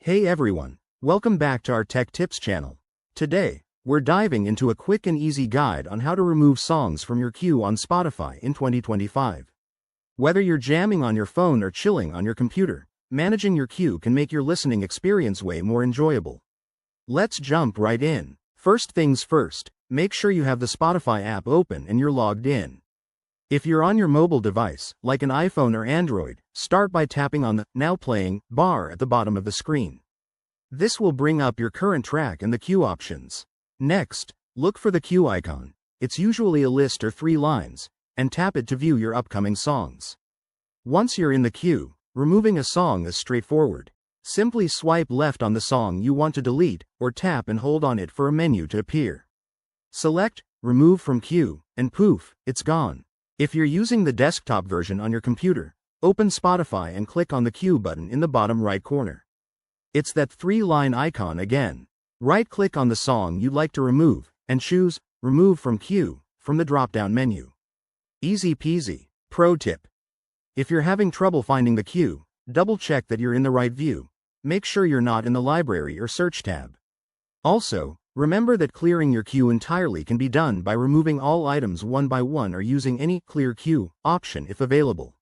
Hey everyone, welcome back to our Tech Tips channel. Today, we're diving into a quick and easy guide on how to remove songs from your queue on Spotify in 2025. Whether you're jamming on your phone or chilling on your computer, managing your queue can make your listening experience way more enjoyable. Let's jump right in. First things first, make sure you have the Spotify app open and you're logged in. If you're on your mobile device, like an iPhone or Android, start by tapping on the Now Playing bar at the bottom of the screen. This will bring up your current track and the queue options. Next, look for the queue icon. It's usually a list or 3 lines, and tap it to view your upcoming songs. Once you're in the queue, removing a song is straightforward. Simply swipe left on the song you want to delete, or tap and hold on it for a menu to appear. Select Remove from Queue, and poof, it's gone. If you're using the desktop version on your computer, open Spotify and click on the queue button in the bottom right corner. It's that 3-line icon again. Right-click on the song you'd like to remove, and choose Remove from Queue from the drop-down menu. Easy peasy. Pro tip: if you're having trouble finding the queue, double-check that you're in the right view. Make sure you're not in the Library or Search tab. Also, remember that clearing your queue entirely can be done by removing all items one by one or using any Clear Queue option if available.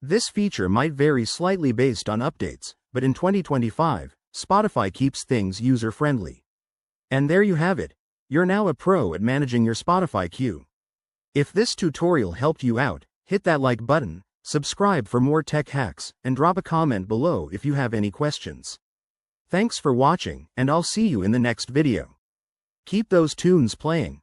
This feature might vary slightly based on updates, but in 2025, Spotify keeps things user-friendly. And there you have it. You're now a pro at managing your Spotify queue. If this tutorial helped you out, hit that like button, subscribe for more tech hacks, and drop a comment below if you have any questions. Thanks for watching, and I'll see you in the next video. Keep those tunes playing.